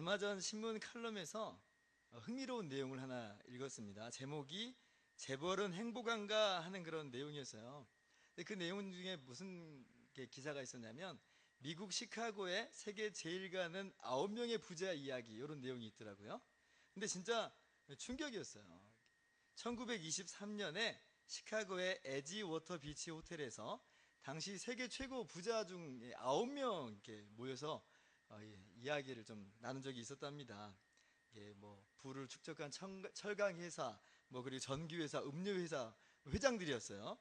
얼마 전 신문 칼럼에서 흥미로운 내용을 하나 읽었습니다. 제목이 재벌은 행복한가 하는 그런 내용이었어요. 근데 그 내용 중에 무슨 기사가 있었냐면 미국 시카고에 세계 제일 가는 9명의 부자 이야기, 이런 내용이 있더라고요. 근데 진짜 충격이었어요. 1923년에 시카고의 에지워터 비치 호텔에서 당시 세계 최고 부자 중 9명 이렇게 모여서 이야기를 좀 나눈 적이 있었답니다. 뭐 부를 축적한 철강 회사, 뭐 그리고 전기 회사, 음료 회사 회장들이었어요.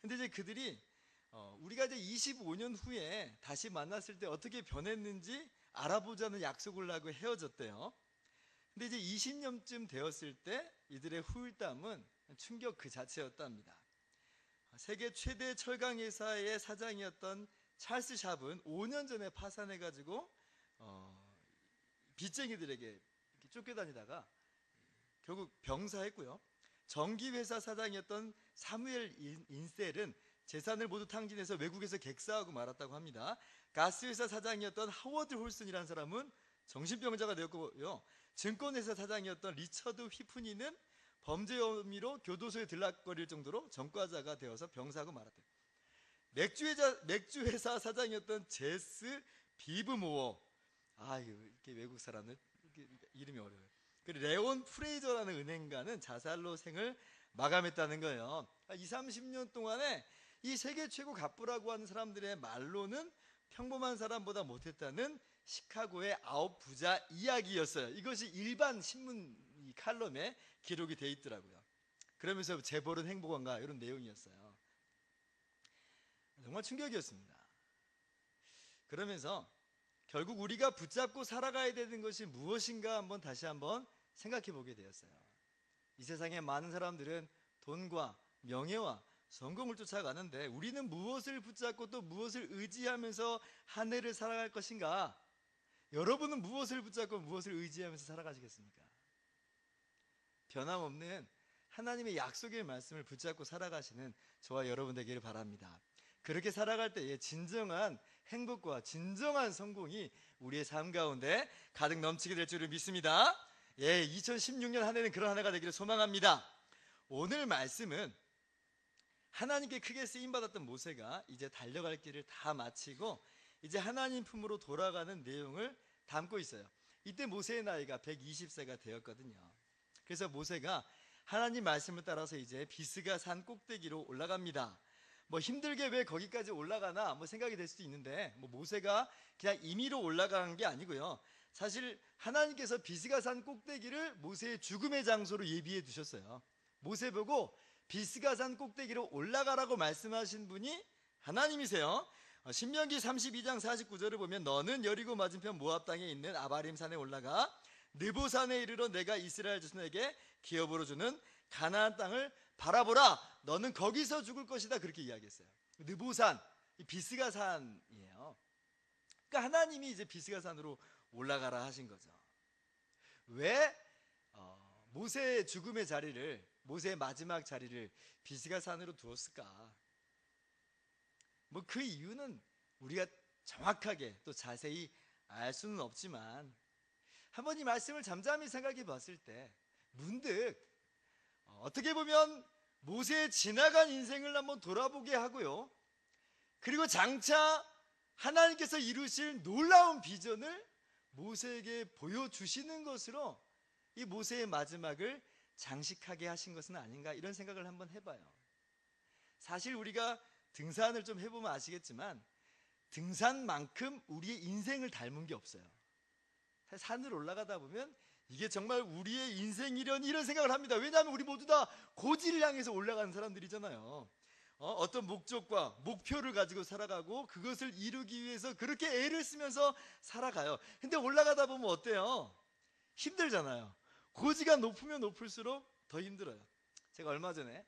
근데 이제 그들이 우리가 이제 25년 후에 다시 만났을 때 어떻게 변했는지 알아보자는 약속을 하고 헤어졌대요. 근데 이제 20년쯤 되었을 때 이들의 후일담은 충격 그 자체였답니다. 세계 최대 철강 회사의 사장이었던 찰스 샵은 5년 전에 파산해가지고 빚쟁이들에게 쫓겨다니다가 결국 병사했고요. 전기회사 사장이었던 사무엘 인셀은 재산을 모두 탕진해서 외국에서 객사하고 말았다고 합니다. 가스회사 사장이었던 하워드 홀슨이라는 사람은 정신병자가 되었고요. 증권회사 사장이었던 리처드 휘프니는 범죄 혐의로 교도소에 들락거릴 정도로 전과자가 되어서 병사하고 말았대요. 맥주회사 사장이었던 제스 비브모어, 이렇게 외국 사람들 이름이 어려워요. 그리고 레온 프레이저라는 은행가는 자살로 생을 마감했다는 거예요. 20, 30년 동안에 이 세계 최고 갑부라고 하는 사람들의 말로는 평범한 사람보다 못했다는 시카고의 9부자 이야기였어요. 이것이 일반 신문 칼럼에 기록이 돼 있더라고요. 그러면서 재벌은 행복한가 이런 내용이었어요. 정말 충격이었습니다. 그러면서 결국 우리가 붙잡고 살아가야 되는 것이 무엇인가 다시 한번 생각해 보게 되었어요. 이 세상에 많은 사람들은 돈과 명예와 성공을 쫓아가는데 우리는 무엇을 붙잡고 또 무엇을 의지하면서 한 해를 살아갈 것인가? 여러분은 무엇을 붙잡고 무엇을 의지하면서 살아가시겠습니까? 변함없는 하나님의 약속의 말씀을 붙잡고 살아가시는 저와 여러분 되기를 바랍니다. 그렇게 살아갈 때에 진정한 행복과 진정한 성공이 우리의 삶 가운데 가득 넘치게 될 줄을 믿습니다. 2016년 한 해는 그런 한 해가 되기를 소망합니다. 오늘 말씀은 하나님께 크게 쓰임받았던 모세가 이제 달려갈 길을 다 마치고 이제 하나님 품으로 돌아가는 내용을 담고 있어요. 이때 모세의 나이가 120세가 되었거든요. 그래서 모세가 하나님 말씀을 따라서 이제 비스가 산 꼭대기로 올라갑니다. 힘들게 왜 거기까지 올라가나 생각이 될 수도 있는데 모세가 그냥 임의로 올라간 게 아니고요. 사실 하나님께서 비스가 산 꼭대기를 모세의 죽음의 장소로 예비해 두셨어요. 모세 보고 비스가 산 꼭대기로 올라가라고 말씀하신 분이 하나님이세요. 신명기 32장 49절을 보면 너는 여리고 맞은편 모압 땅에 있는 아바림 산에 올라가 느보산에 이르러 내가 이스라엘 자손에게 기업으로 주는 가나안 땅을 바라보라. 너는 거기서 죽을 것이다. 그렇게 이야기했어요. 느보산, 비스가 산이에요. 그러니까 하나님이 이제 비스가 산으로 올라가라 하신 거죠. 왜 모세의 죽음의 자리를, 모세의 마지막 자리를 비스가 산으로 두었을까? 그 이유는 우리가 정확하게 또 자세히 알 수는 없지만 한번 이 말씀을 잠잠히 생각해 봤을 때 문득 어떻게 보면 모세의 지나간 인생을 한번 돌아보게 하고요. 그리고 장차 하나님께서 이루실 놀라운 비전을 모세에게 보여주시는 것으로 이 모세의 마지막을 장식하게 하신 것은 아닌가, 이런 생각을 한번 해봐요. 사실 우리가 등산을 좀 해보면 아시겠지만 등산만큼 우리의 인생을 닮은 게 없어요. 산을 올라가다 보면 이게 정말 우리의 인생이려니 이런 생각을 합니다. 왜냐하면 우리 모두 다 고지를 향해서 올라가는 사람들이잖아요. 어떤 목적과 목표를 가지고 살아가고 그것을 이루기 위해서 그렇게 애를 쓰면서 살아가요. 근데 올라가다 보면 어때요? 힘들잖아요. 고지가 높으면 높을수록 더 힘들어요. 제가 얼마 전에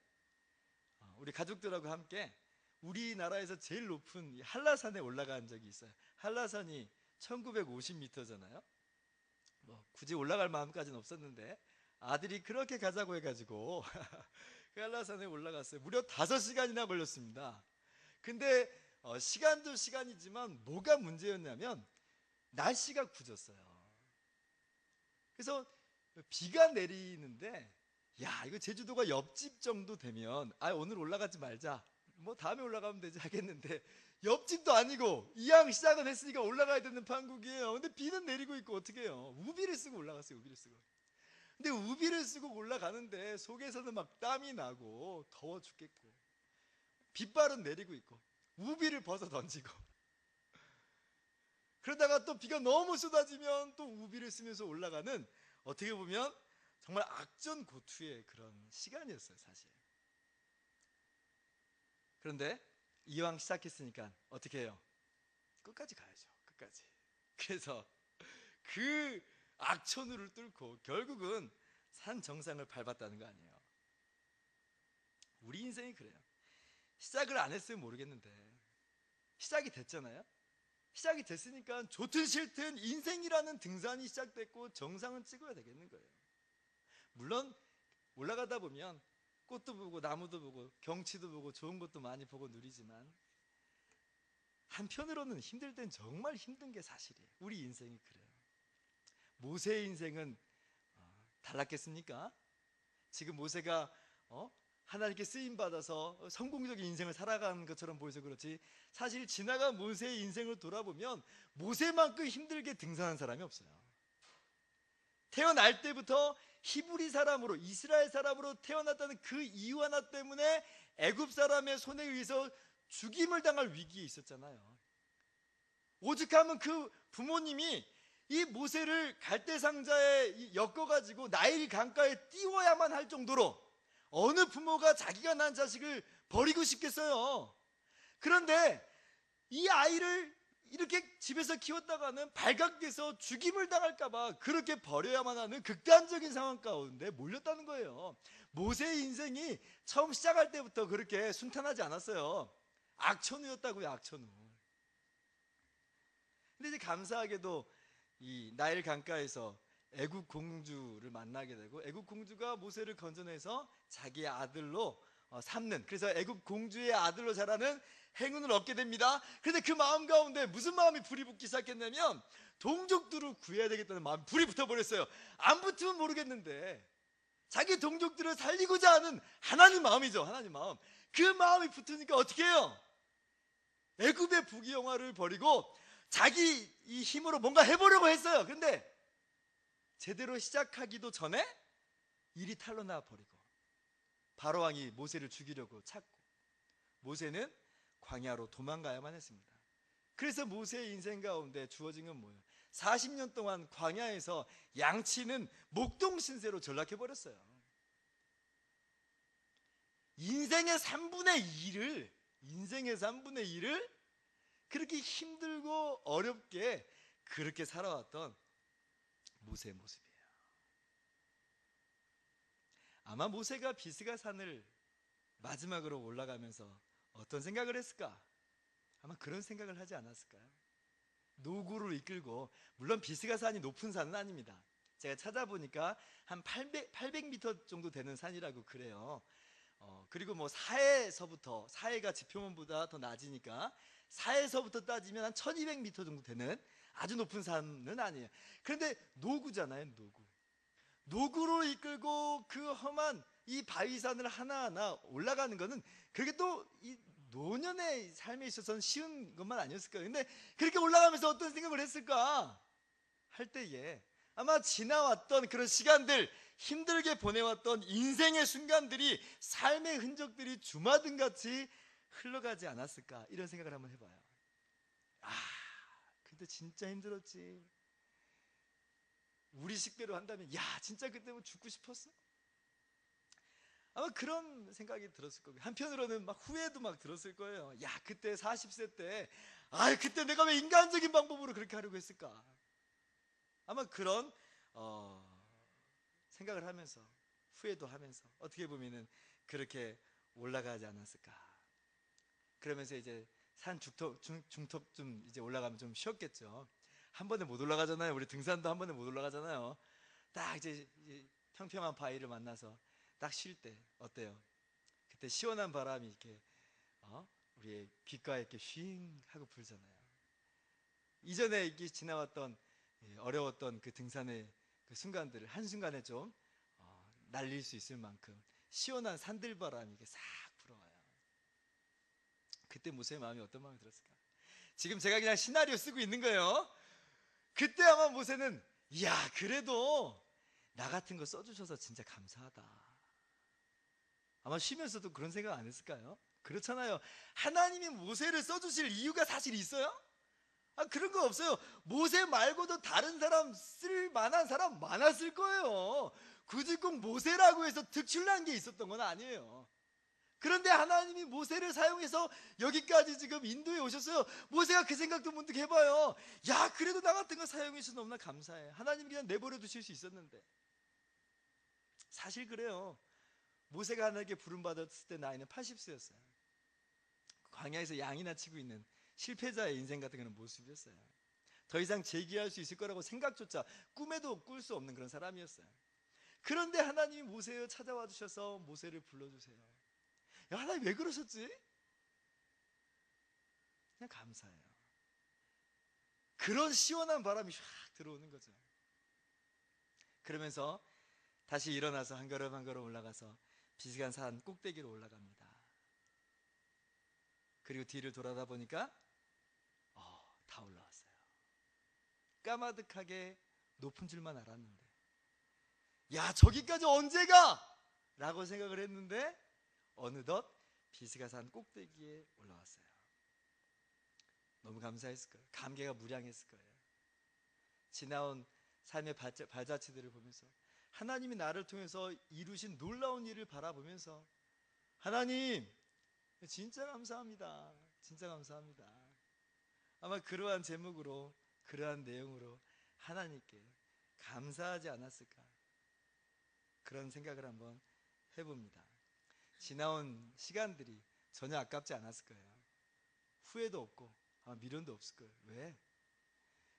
우리 가족들하고 함께 우리나라에서 제일 높은 한라산에 올라간 적이 있어요. 한라산이 1950m잖아요. 굳이 올라갈 마음까지는 없었는데 아들이 그렇게 가자고 해가지고 그 한라산에 올라갔어요. 무려 5시간이나 걸렸습니다. 근데 시간도 시간이지만 뭐가 문제였냐면 날씨가 굳었어요. 그래서 비가 내리는데, 야, 이거 제주도가 옆집 정도 되면 오늘 올라가지 말자, 뭐 다음에 올라가면 되지 하겠는데, 옆집도 아니고 이왕 시작은 했으니까 올라가야 되는 판국이에요. 근데 비는 내리고 있고 어떻게 해요? 우비를 쓰고 올라갔어요. 우비를 쓰고. 근데 우비를 쓰고 올라가는데 속에서는 막 땀이 나고 더워 죽겠고, 빗발은 내리고 있고, 우비를 벗어 던지고, 그러다가 또 비가 너무 쏟아지면 또 우비를 쓰면서 올라가는, 어떻게 보면 정말 악전고투의 그런 시간이었어요, 사실. 그런데 이왕 시작했으니까 어떻게 해요? 끝까지 가야죠. 끝까지. 그래서 그 악천후를 뚫고 결국은 산 정상을 밟았다는 거 아니에요. 우리 인생이 그래요. 시작을 안 했으면 모르겠는데 시작이 됐잖아요. 시작이 됐으니까 좋든 싫든 인생이라는 등산이 시작됐고 정상은 찍어야 되겠는 거예요. 물론 올라가다 보면 꽃도 보고 나무도 보고 경치도 보고 좋은 것도 많이 보고 누리지만, 한편으로는 힘들 땐 정말 힘든 게 사실이에요. 우리 인생이 그래요. 모세의 인생은 달랐겠습니까? 지금 모세가 하나님께 쓰임 받아서 성공적인 인생을 살아가는 것처럼 보여서 그렇지, 사실 지나간 모세의 인생을 돌아보면 모세만큼 힘들게 등산한 사람이 없어요. 태어날 때부터 히브리 사람으로, 이스라엘 사람으로 태어났다는 그 이유 하나 때문에 애굽 사람의 손에 의해서 죽임을 당할 위기에 있었잖아요. 오죽하면 그 부모님이 이 모세를 갈대 상자에 엮어가지고 나일 강가에 띄워야만 할 정도로, 어느 부모가 자기가 낳은 자식을 버리고 싶겠어요. 그런데 이 아이를 이렇게 집에서 키웠다가는 발각돼서 죽임을 당할까봐 그렇게 버려야만 하는 극단적인 상황 가운데 몰렸다는 거예요. 모세의 인생이 처음 시작할 때부터 그렇게 순탄하지 않았어요. 악천후였다고요, 악천후. 근데 이제 감사하게도 이 나일 강가에서 애국 공주를 만나게 되고, 애국 공주가 모세를 건져내서 자기의 아들로 삼는, 그래서 애국 공주의 아들로 자라는 행운을 얻게 됩니다. 그런데 그 마음 가운데 무슨 마음이 불이 붙기 시작했냐면, 동족들을 구해야 되겠다는 마음이 불이 붙어버렸어요. 안 붙으면 모르겠는데 자기 동족들을 살리고자 하는 하나님 마음이죠. 하나님 마음. 그 마음이 붙으니까 어떻게 해요? 애굽의 부귀영화를 버리고 자기 이 힘으로 뭔가 해보려고 했어요. 그런데 제대로 시작하기도 전에 일이 탄로나 버리고 바로왕이 모세를 죽이려고 찾고, 모세는 광야로 도망가야만 했습니다. 그래서 모세의 인생 가운데 주어진 건 뭐예요? 40년 동안 광야에서 양치는 목동 신세로 전락해버렸어요. 인생의 3분의 2를 그렇게 힘들고 어렵게 그렇게 살아왔던 모세의 모습이에요. 아마 모세가 비스가 산을 마지막으로 올라가면서 어떤 생각을 했을까? 아마 그런 생각을 하지 않았을까요? 노구를 이끌고, 물론 비스가 산이 높은 산은 아닙니다. 제가 찾아보니까 한 800m 정도 되는 산이라고 그래요. 그리고 뭐 사해가 지표면보다 더 낮으니까 사해서부터 따지면 한 1200m 정도 되는 아주 높은 산은 아니에요. 그런데 노구잖아요, 노구로 이끌고 그 험한 이 바위산을 하나하나 올라가는 것은 그렇게 또 이 노년의 삶에 있어서는 쉬운 것만 아니었을 거예요. 근데 그렇게 올라가면서 어떤 생각을 했을까 할 때에, 아마 지나왔던 그런 시간들, 힘들게 보내왔던 인생의 순간들이, 삶의 흔적들이 주마등같이 흘러가지 않았을까, 이런 생각을 한번 해봐요. 근데 진짜 힘들었지. 우리 식대로 한다면, 야, 진짜 그때 뭐 죽고 싶었어? 아마 그런 생각이 들었을 거고요. 한편으로는 막 후회도 막 들었을 거예요. 야, 그때 40세 때, 그때 내가 왜 인간적인 방법으로 그렇게 하려고 했을까? 아마 그런 생각을 하면서, 후회도 하면서, 어떻게 보면은 그렇게 올라가지 않았을까. 그러면서 이제 산 중턱쯤 이제 올라가면 좀 쉬었겠죠. 한 번에 못 올라가잖아요. 우리 등산도 한 번에 못 올라가잖아요. 딱 이제 평평한 바위를 만나서 딱 쉴 때 어때요? 그때 시원한 바람이 이렇게 우리의 귓가에 이렇게 쉥 하고 불잖아요. 이전에 이렇게 지나왔던 어려웠던 그 등산의 그 순간들을 한순간에 좀 날릴 수 있을 만큼 시원한 산들바람이 이게 싹 불어와요. 그때 모세의 마음이 어떤 마음이 들었을까? 지금 제가 그냥 시나리오 쓰고 있는 거예요. 그때 아마 모세는 이야, 그래도 나 같은 거 써주셔서 진짜 감사하다. 아마 쉬면서도 그런 생각 안 했을까요? 그렇잖아요. 하나님이 모세를 써주실 이유가 사실 있어요? 그런 거 없어요. 모세 말고도 다른 사람 쓸 만한 사람 많았을 거예요. 굳이 꼭 모세라고 해서 특출난 게 있었던 건 아니에요. 그런데 하나님이 모세를 사용해서 여기까지 지금 인도에 오셨어요. 모세가 그 생각도 문득 해봐요. 야, 그래도 나 같은 거 사용해 주셔서 너무나 감사해. 하나님 그냥 내버려 두실 수 있었는데. 사실 그래요. 모세가 하나님께 부름받았을 때 나이는 80세였어요. 광야에서 양이나 치고 있는 실패자의 인생 같은 그런 모습이었어요. 더 이상 재기할 수 있을 거라고 생각조차 꿈에도 꿀 수 없는 그런 사람이었어요. 그런데 하나님이 모세를 찾아와 주셔서 모세를 불러주세요. 야, 하나님 왜 그러셨지? 그냥 감사해요. 그런 시원한 바람이 샥 들어오는 거죠. 그러면서 다시 일어나서 한 걸음 한 걸음 올라가서 비스간 산 꼭대기로 올라갑니다. 그리고 뒤를 돌아다 보니까 다 올라왔어요. 까마득하게 높은 줄만 알았는데, 야, 저기까지 언제 가? 라고 생각을 했는데 어느덧 비스가산 꼭대기에 올라왔어요. 너무 감사했을 거예요. 감개가 무량했을 거예요. 지나온 삶의 발자취들을 보면서 하나님이 나를 통해서 이루신 놀라운 일을 바라보면서 하나님 진짜 감사합니다. 진짜 감사합니다. 아마 그러한 제목으로, 그러한 내용으로 하나님께 감사하지 않았을까, 그런 생각을 한번 해봅니다. 지나온 시간들이 전혀 아깝지 않았을 거예요. 후회도 없고 미련도 없을 거예요. 왜?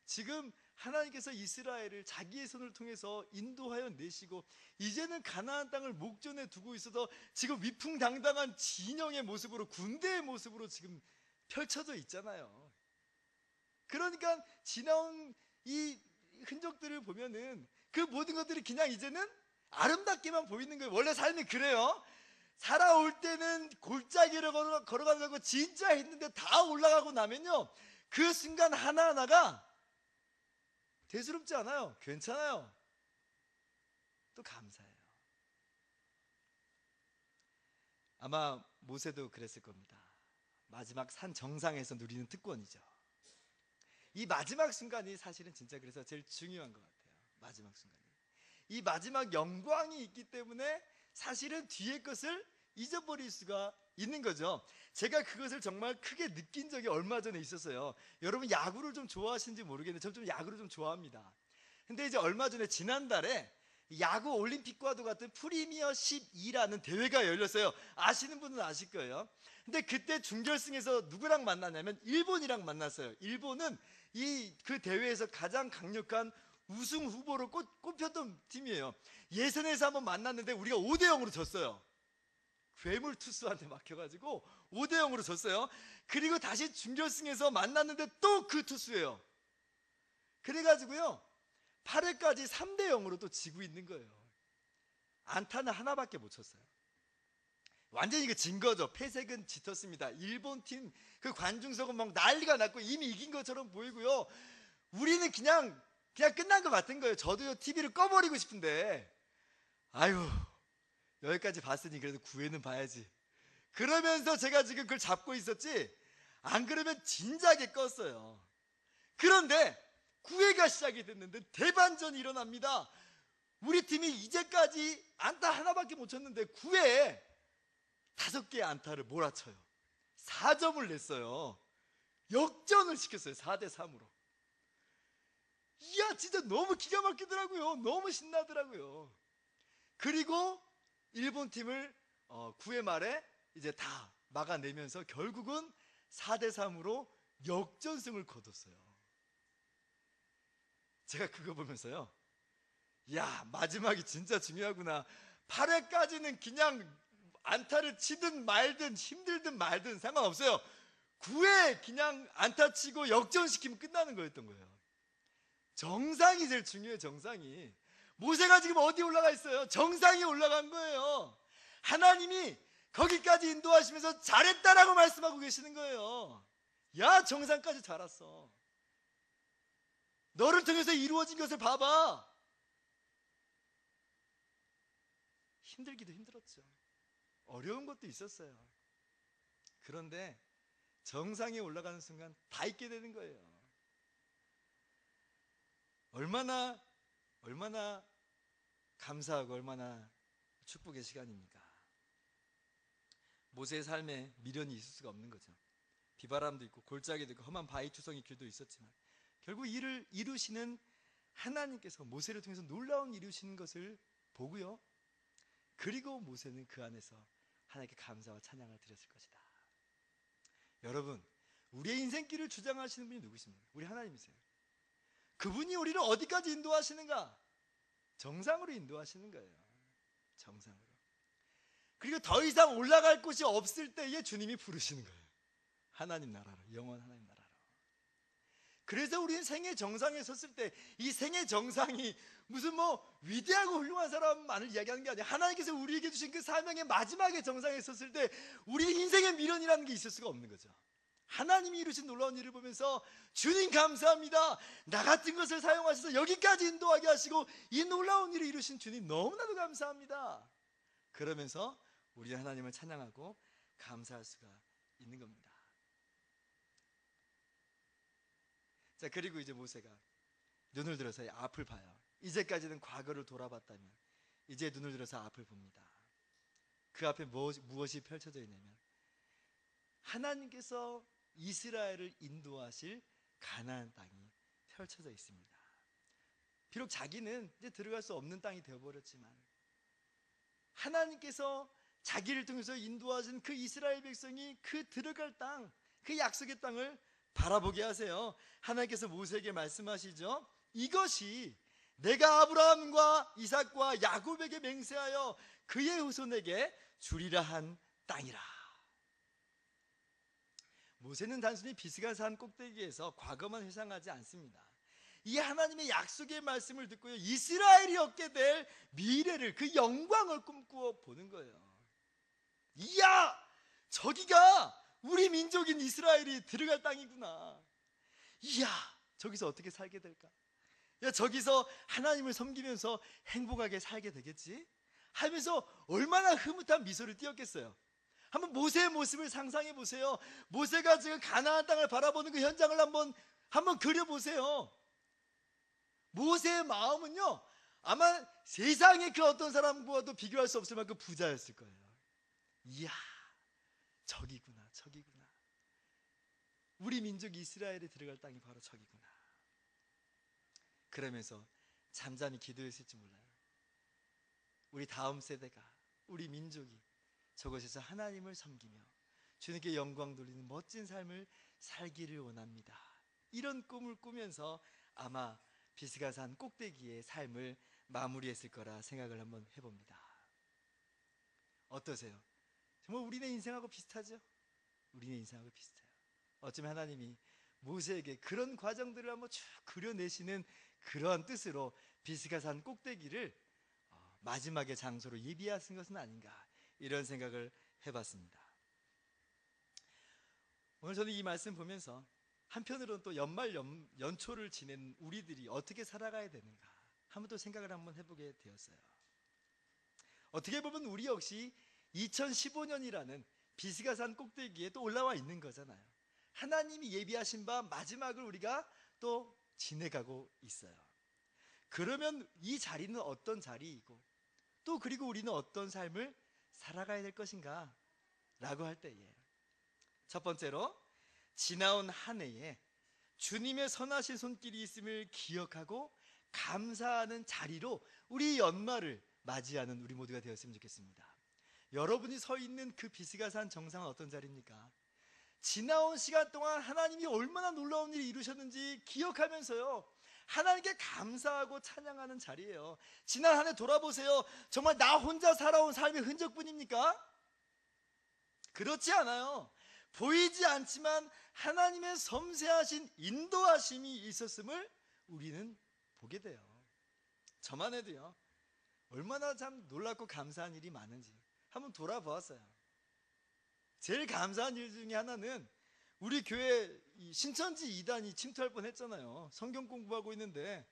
지금 하나님께서 이스라엘을 자기의 손을 통해서 인도하여 내시고 이제는 가나안 땅을 목전에 두고 있어서 지금 위풍당당한 진영의 모습으로, 군대의 모습으로 지금 펼쳐져 있잖아요. 그러니까 지나온 이 흔적들을 보면은 그 모든 것들이 그냥 이제는 아름답게만 보이는 거예요. 원래 삶이 그래요. 살아올 때는 골짜기를 걸어가는 거 진짜 했는데 다 올라가고 나면요, 그 순간 하나하나가 대수롭지 않아요. 괜찮아요. 또 감사해요. 아마 모세도 그랬을 겁니다. 마지막 산 정상에서 누리는 특권이죠. 이 마지막 순간이 사실은 진짜 그래서 제일 중요한 것 같아요. 마지막 순간이. 이 마지막 영광이 있기 때문에 사실은 뒤의 것을 잊어버릴 수가 있는 거죠. 제가 그것을 정말 크게 느낀 적이 얼마 전에 있었어요. 여러분 야구를 좀 좋아하시는지 모르겠는데 저는 좀 야구를 좀 좋아합니다. 근데 이제 얼마 전에 지난달에 야구 올림픽과도 같은 프리미어 12라는 대회가 열렸어요. 아시는 분은 아실 거예요. 근데 그때 준결승에서 누구랑 만났냐면 일본이랑 만났어요. 일본은 그 대회에서 가장 강력한 우승 후보로 꼽혔던 팀이에요. 예선에서 한번 만났는데 우리가 5대0으로 졌어요. 괴물 투수한테 막혀가지고 5대0으로 졌어요. 그리고 다시 준결승에서 만났는데 또 그 투수예요. 그래가지고요 8회까지 3대0으로 또 지고 있는 거예요. 안타는 하나밖에 못 쳤어요. 완전히 진 거죠. 패색은 짙었습니다. 일본 팀 그 관중석은 막 난리가 났고 이미 이긴 것처럼 보이고요. 우리는 그냥 끝난 것 같은 거예요. 저도요 TV를 꺼버리고 싶은데 아유, 여기까지 봤으니 그래도 9회는 봐야지. 그러면서 제가 지금 그걸 잡고 있었지, 안 그러면 진작에 껐어요. 그런데 9회가 시작이 됐는데 대반전이 일어납니다. 우리 팀이 이제까지 안타 하나밖에 못 쳤는데 9회에 5개의 안타를 몰아쳐요. 4점을 냈어요. 역전을 시켰어요. 4대3으로. 이야, 진짜 너무 기가 막히더라고요. 너무 신나더라고요. 그리고 일본 팀을 9회 말에 이제 다 막아내면서 결국은 4대3으로 역전승을 거뒀어요. 제가 그거 보면서요, 야, 마지막이 진짜 중요하구나. 8회까지는 그냥 안타를 치든 말든 힘들든 말든 상관없어요. 9회 그냥 안타 치고 역전시키면 끝나는 거였던 거예요. 정상이 제일 중요해요. 정상이. 모세가 지금 어디에 올라가 있어요? 정상에 올라간 거예요. 하나님이 거기까지 인도하시면서 잘했다라고 말씀하고 계시는 거예요. 야, 정상까지 잘 왔어. 너를 통해서 이루어진 것을 봐봐. 힘들기도 힘들었죠. 어려운 것도 있었어요. 그런데 정상에 올라가는 순간 다 잊게 되는 거예요. 얼마나 감사하고 얼마나 축복의 시간입니까? 모세의 삶에 미련이 있을 수가 없는 거죠. 비바람도 있고 골짜기도 있고 험한 바위투성이 길도 있었지만 결국 이를 이루시는 하나님께서 모세를 통해서 놀라운 이루시는 것을 보고요, 그리고 모세는 그 안에서 하나님께 감사와 찬양을 드렸을 것이다. 여러분, 우리의 인생길을 주장하시는 분이 누구십니까? 우리 하나님이세요. 그분이 우리를 어디까지 인도하시는가? 정상으로 인도하시는 거예요. 정상으로. 그리고 더 이상 올라갈 곳이 없을 때에 주님이 부르시는 거예요. 하나님 나라로, 영원 하나님 나라로. 그래서 우리는 생애 정상에 섰을 때 이 생애 정상이 무슨 위대하고 훌륭한 사람만을 이야기하는 게 아니라 하나님께서 우리에게 주신 그 사명의 마지막에 정상에 섰을 때 우리 인생의 미련이라는 게 있을 수가 없는 거죠. 하나님이 이루신 놀라운 일을 보면서 주님 감사합니다. 나 같은 것을 사용하셔서 여기까지 인도하게 하시고 이 놀라운 일을 이루신 주님 너무나도 감사합니다. 그러면서 우리 하나님을 찬양하고 감사할 수가 있는 겁니다. 자, 그리고 이제 모세가 눈을 들어서 앞을 봐요. 이제까지는 과거를 돌아봤다면 이제 눈을 들어서 앞을 봅니다. 그 앞에 무엇이 펼쳐져 있냐면 하나님께서 이스라엘을 인도하실 가나안 땅이 펼쳐져 있습니다. 비록 자기는 이제 들어갈 수 없는 땅이 되어버렸지만 하나님께서 자기를 통해서 인도하신 그 이스라엘 백성이 그 들어갈 땅, 그 약속의 땅을 바라보게 하세요. 하나님께서 모세에게 말씀하시죠. 이것이 내가 아브라함과 이삭과 야곱에게 맹세하여 그의 후손에게 주리라 한 땅이라. 모세는 단순히 비스가 산 꼭대기에서 과거만 회상하지 않습니다. 이 하나님의 약속의 말씀을 듣고요, 이스라엘이 얻게 될 미래를, 그 영광을 꿈꾸어 보는 거예요. 이야, 저기가 우리 민족인 이스라엘이 들어갈 땅이구나. 이야, 저기서 어떻게 살게 될까? 야, 저기서 하나님을 섬기면서 행복하게 살게 되겠지? 하면서 얼마나 흐뭇한 미소를 띄었겠어요. 한번 모세의 모습을 상상해 보세요. 모세가 지금 가나안 땅을 바라보는 그 현장을 한번 그려보세요. 모세의 마음은요, 아마 세상의 그 어떤 사람과도 비교할 수 없을 만큼 부자였을 거예요. 이야, 저기구나, 저기구나. 우리 민족 이스라엘에 들어갈 땅이 바로 저기구나. 그러면서 잠잠히 기도했을지 몰라요. 우리 다음 세대가, 우리 민족이 저곳에서 하나님을 섬기며 주님께 영광 돌리는 멋진 삶을 살기를 원합니다. 이런 꿈을 꾸면서 아마 비스가산 꼭대기의 삶을 마무리했을 거라 생각을 한번 해봅니다. 어떠세요? 정말 우리네 인생하고 비슷하죠? 우리네 인생하고 비슷해요. 어쩌면 하나님이 모세에게 그런 과정들을 한번 쭉 그려내시는 그러한 뜻으로 비스가산 꼭대기를 마지막의 장소로 예비하신 것은 아닌가, 이런 생각을 해봤습니다. 오늘 저는 이 말씀 보면서 한편으로는 또 연말 연초를 지낸 우리들이 어떻게 살아가야 되는가 한번 또 생각을 한번 해보게 되었어요. 어떻게 보면 우리 역시 2015년이라는 비스가산 꼭대기에 또 올라와 있는 거잖아요. 하나님이 예비하신 바 마지막을 우리가 또 지내가고 있어요. 그러면 이 자리는 어떤 자리이고 또 그리고 우리는 어떤 삶을 살아가야 될 것인가 라고 할 때에, 첫 번째로 지나온 한 해에 주님의 선하신 손길이 있음을 기억하고 감사하는 자리로 우리 연말을 맞이하는 우리 모두가 되었으면 좋겠습니다. 여러분이 서 있는 그 비스가산 정상은 어떤 자리입니까? 지나온 시간 동안 하나님이 얼마나 놀라운 일을 이루셨는지 기억하면서요, 하나님께 감사하고 찬양하는 자리예요. 지난 한 해 돌아보세요. 정말 나 혼자 살아온 삶의 흔적뿐입니까? 그렇지 않아요. 보이지 않지만 하나님의 섬세하신 인도하심이 있었음을 우리는 보게 돼요. 저만 해도요, 얼마나 참 놀랍고 감사한 일이 많은지 한번 돌아보았어요. 제일 감사한 일 중에 하나는 우리 교회 신천지 이단이 침투할 뻔했잖아요. 성경 공부하고 있는데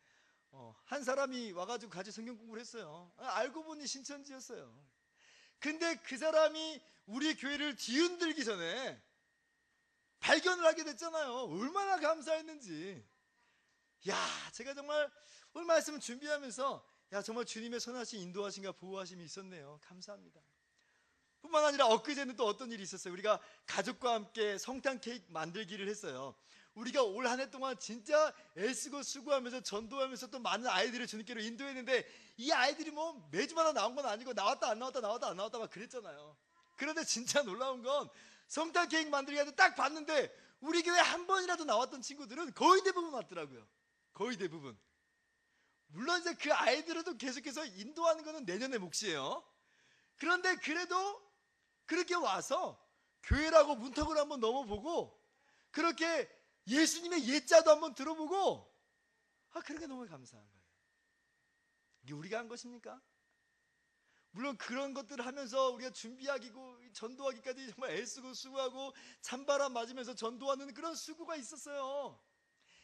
한 사람이 와가지고 같이 성경 공부를 했어요. 알고 보니 신천지였어요. 근데 그 사람이 우리 교회를 뒤흔들기 전에 발견을 하게 됐잖아요. 얼마나 감사했는지. 야, 제가 정말 오늘 말씀을 준비하면서 정말 주님의 선하신 인도하심과 보호하심이 있었네요. 감사합니다. 뿐만 아니라 엊그제는 또 어떤 일이 있었어요. 우리가 가족과 함께 성탄 케이크 만들기를 했어요. 우리가 올 한 해 동안 진짜 애쓰고 수고하면서 전도하면서 또 많은 아이들을 주님께로 인도했는데, 이 아이들이 뭐 매주마다 나온 건 아니고 나왔다 안 나왔다 나왔다 안 나왔다 막 그랬잖아요. 그런데 진짜 놀라운 건 성탄 케이크 만들기 하는데 딱 봤는데 우리 교회 한 번이라도 나왔던 친구들은 거의 대부분 왔더라고요. 거의 대부분. 물론 이제 그 아이들도 계속해서 인도하는 거는 내년의 몫이에요. 그런데 그래도 그렇게 와서 교회라고 문턱을 한번 넘어보고 그렇게 예수님의 예자도 한번 들어보고, 그런 게 너무 감사한 거예요. 이게 우리가 한 것입니까? 물론 그런 것들을 하면서 우리가 준비하기고 전도하기까지 정말 애쓰고 수고하고 찬바람 맞으면서 전도하는 그런 수고가 있었어요.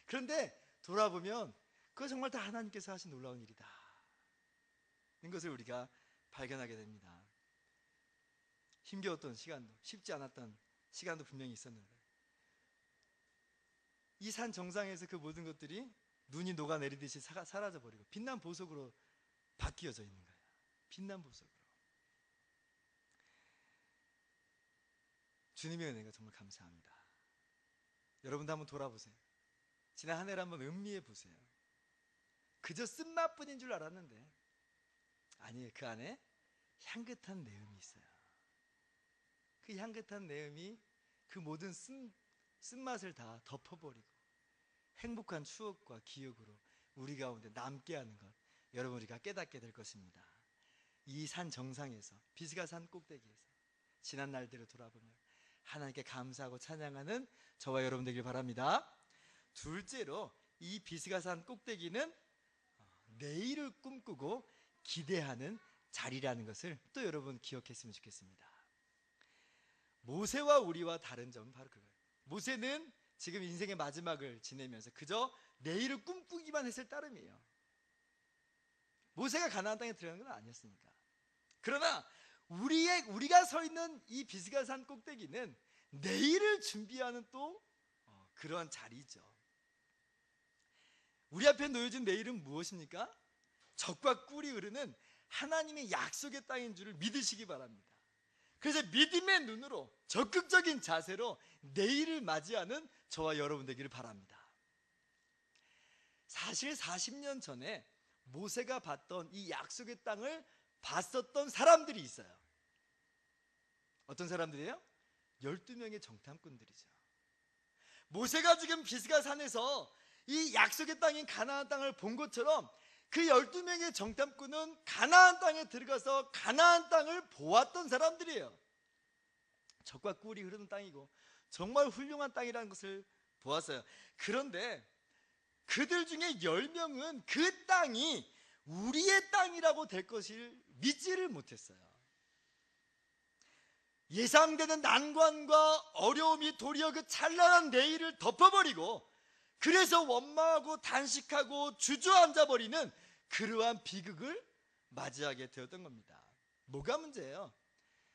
그런데 돌아보면 그거 정말 다 하나님께서 하신 놀라운 일이다, 이런 것을 우리가 발견하게 됩니다. 힘겨웠던 시간도, 쉽지 않았던 시간도 분명히 있었는데, 이 산 정상에서 그 모든 것들이 눈이 녹아내리듯이 사라져버리고 빛난 보석으로 바뀌어져 있는 거예요. 빛난 보석으로. 주님의 은혜가 정말 감사합니다. 여러분도 한번 돌아보세요. 지난 한 해를 한번 음미해 보세요. 그저 쓴맛뿐인 줄 알았는데 아니에요. 그 안에 향긋한 내음이 있어요. 그 향긋한 내음이 그 모든 쓴맛을 다 덮어버리고 행복한 추억과 기억으로 우리 가운데 남게 하는 것, 여러분 우리가 깨닫게 될 것입니다. 이 산 정상에서, 비스가 산 꼭대기에서 지난 날들을 돌아보며 하나님께 감사하고 찬양하는 저와 여러분 되길 바랍니다. 둘째로, 이 비스가 산 꼭대기는 내일을 꿈꾸고 기대하는 자리라는 것을 또 여러분 기억했으면 좋겠습니다. 모세와 우리와 다른 점은 바로 그거예요. 모세는 지금 인생의 마지막을 지내면서 그저 내일을 꿈꾸기만 했을 따름이에요. 모세가 가나안 땅에 들어가는 건 아니었으니까. 그러나 우리가 서 있는 이 비스가 산 꼭대기는 내일을 준비하는 또 그러한 자리죠. 우리 앞에 놓여진 내일은 무엇입니까? 젖과 꿀이 흐르는 하나님의 약속의 땅인 줄을 믿으시기 바랍니다. 그래서 믿음의 눈으로 적극적인 자세로 내일을 맞이하는 저와 여러분 되기를 바랍니다. 사실 40년 전에 모세가 봤던 이 약속의 땅을 봤었던 사람들이 있어요. 어떤 사람들이에요? 12명의 정탐꾼들이죠. 모세가 지금 비스가 산에서 이 약속의 땅인 가나안 땅을 본 것처럼 그 12명의 정탐꾼은 가나안 땅에 들어가서 가나안 땅을 보았던 사람들이에요. 젖과 꿀이 흐르는 땅이고 정말 훌륭한 땅이라는 것을 보았어요. 그런데 그들 중에 10명은 그 땅이 우리의 땅이라고 될 것을 믿지를 못했어요. 예상되는 난관과 어려움이 도리어 그 찬란한 내일을 덮어버리고 그래서 원망하고 단식하고 주저앉아버리는 그러한 비극을 맞이하게 되었던 겁니다. 뭐가 문제예요?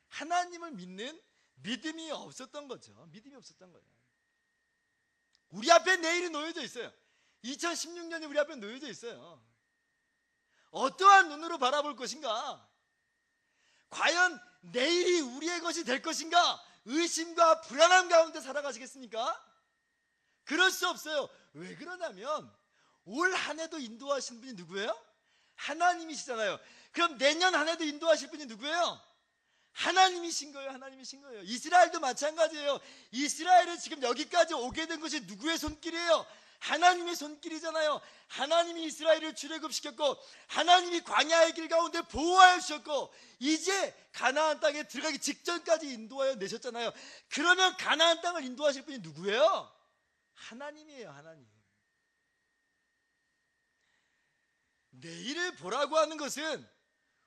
하나님을 믿는 믿음이 없었던 거죠. 믿음이 없었던 거예요. 우리 앞에 내일이 놓여져 있어요. 2016년이 우리 앞에 놓여져 있어요. 어떠한 눈으로 바라볼 것인가? 과연 내일이 우리의 것이 될 것인가? 의심과 불안함 가운데 살아가시겠습니까? 그럴 수 없어요. 왜 그러냐면 올 한 해도 인도하신 분이 누구예요? 하나님이시잖아요. 그럼 내년 한 해도 인도하실 분이 누구예요? 하나님이신 거예요. 하나님이신 거예요. 이스라엘도 마찬가지예요. 이스라엘이 지금 여기까지 오게 된 것이 누구의 손길이에요? 하나님의 손길이잖아요. 하나님이 이스라엘을 출애굽시켰고 하나님이 광야의 길 가운데 보호하여 주셨고 이제 가나안 땅에 들어가기 직전까지 인도하여 내셨잖아요. 그러면 가나안 땅을 인도하실 분이 누구예요? 하나님이에요. 하나님. 내일을 보라고 하는 것은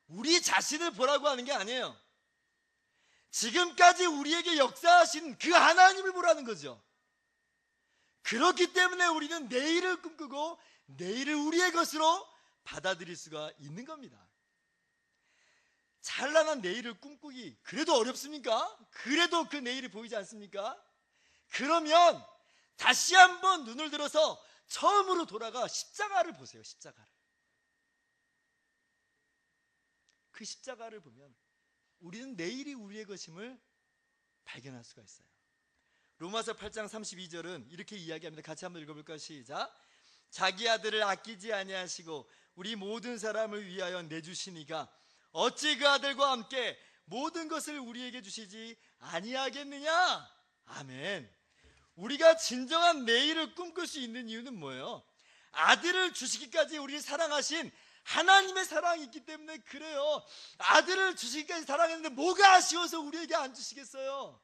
우리 자신을 보라고 하는 게 아니에요. 지금까지 우리에게 역사하신 그 하나님을 보라는 거죠. 그렇기 때문에 우리는 내일을 꿈꾸고 내일을 우리의 것으로 받아들일 수가 있는 겁니다. 찬란한 내일을 꿈꾸기 그래도 어렵습니까? 그래도 그 내일이 보이지 않습니까? 그러면 다시 한번 눈을 들어서 처음으로 돌아가 십자가를 보세요. 십자가를. 그 십자가를 보면 우리는 내일이 우리의 것임을 발견할 수가 있어요. 로마서 8장 32절은 이렇게 이야기합니다. 같이 한번 읽어볼까요? 시작. 자기 아들을 아끼지 아니하시고 우리 모든 사람을 위하여 내주시니가 어찌 그 아들과 함께 모든 것을 우리에게 주시지 아니하겠느냐? 아멘. 우리가 진정한 내일을 꿈꿀 수 있는 이유는 뭐예요? 아들을 주시기까지 우리를 사랑하신 하나님의 사랑이 있기 때문에 그래요. 아들을 주시기까지 사랑했는데 뭐가 아쉬워서 우리에게 안 주시겠어요?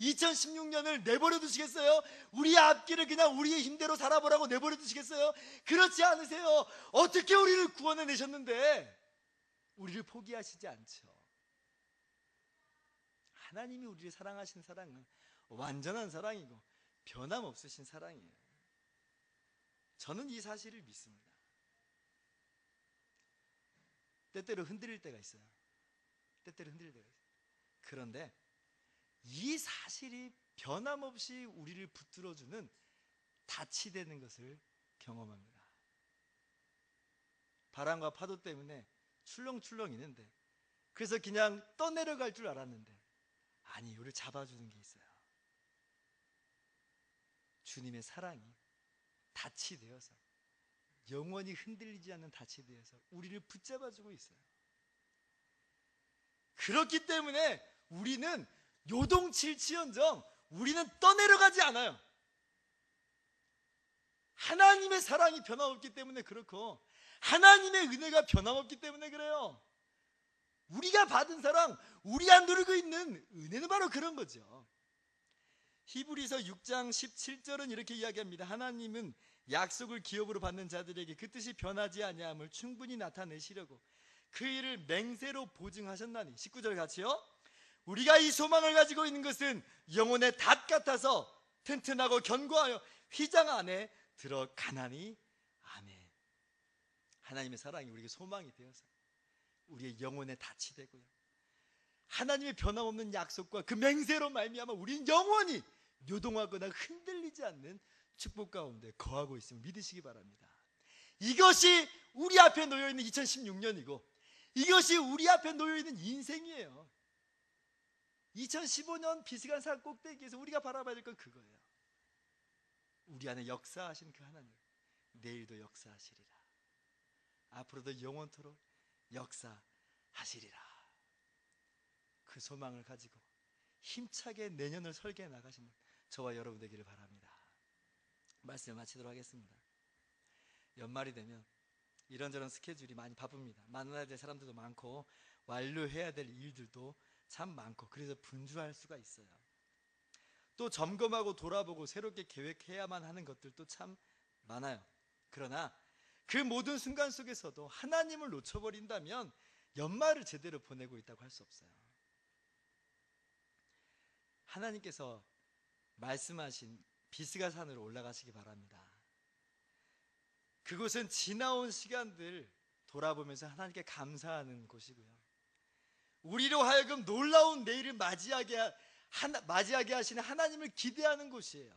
2016년을 내버려 두시겠어요? 우리 앞길을 그냥 우리의 힘대로 살아보라고 내버려 두시겠어요? 그렇지 않으세요. 어떻게 우리를 구원해 내셨는데 우리를 포기하시지 않죠. 하나님이 우리를 사랑하신 사랑은 완전한 사랑이고 변함없으신 사랑이에요. 저는 이 사실을 믿습니다. 때때로 흔들릴 때가 있어요. 때때로 흔들릴 때가 있어요. 그런데 이 사실이 변함없이 우리를 붙들어주는 닻이 되는 것을 경험합니다. 바람과 파도 때문에 출렁출렁 있는데, 그래서 그냥 떠내려갈 줄 알았는데 아니, 우리를 잡아주는 게 있어요. 주님의 사랑이 닻이 되어서, 영원히 흔들리지 않는 닻이 되어서 우리를 붙잡아주고 있어요. 그렇기 때문에 우리는 요동칠지언정 우리는 떠내려가지 않아요. 하나님의 사랑이 변함없기 때문에 그렇고 하나님의 은혜가 변함없기 때문에 그래요. 우리가 받은 사랑, 우리가 누리고 있는 은혜는 바로 그런 거죠. 히브리서 6장 17절은 이렇게 이야기합니다. 하나님은 약속을 기업으로 받는 자들에게 그 뜻이 변하지 아니함을 충분히 나타내시려고 그 일을 맹세로 보증하셨나니. 19절 같이요. 우리가 이 소망을 가지고 있는 것은 영혼의 닷 같아서 튼튼하고 견고하여 휘장 안에 들어가나니. 아멘. 하나님의 사랑이 우리에게 소망이 되어서 우리의 영혼의 닻이 되고요, 하나님의 변함없는 약속과 그 맹세로 말미암아 우리는 영원히 요동하거나 흔들리지 않는 축복 가운데 거하고 있음을 믿으시기 바랍니다. 이것이 우리 앞에 놓여있는 2016년이고 이것이 우리 앞에 놓여있는 인생이에요. 2015년 비스간 산 꼭대기에서 우리가 바라봐야 될 건 그거예요. 우리 안에 역사하신 그 하나님, 내일도 역사하시리라. 앞으로도 영원토록 역사하시리라. 그 소망을 가지고 힘차게 내년을 설계해 나가시는 저와 여러분 되기를 바랍니다. 말씀을 마치도록 하겠습니다. 연말이 되면 이런저런 스케줄이 많이 바쁩니다. 만나야 될 사람들도 많고 완료해야 될 일들도 참 많고, 그래서 분주할 수가 있어요. 또 점검하고 돌아보고 새롭게 계획해야만 하는 것들도 참 많아요. 그러나 그 모든 순간 속에서도 하나님을 놓쳐버린다면 연말을 제대로 보내고 있다고 할 수 없어요. 하나님께서 말씀하신 비스가 산으로 올라가시기 바랍니다. 그곳은 지나온 시간들 돌아보면서 하나님께 감사하는 곳이고요, 우리로 하여금 놀라운 내일을 맞이하게 하시는 하나님을 기대하는 곳이에요.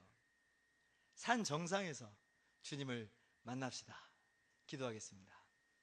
산 정상에서 주님을 만납시다. 기도하겠습니다.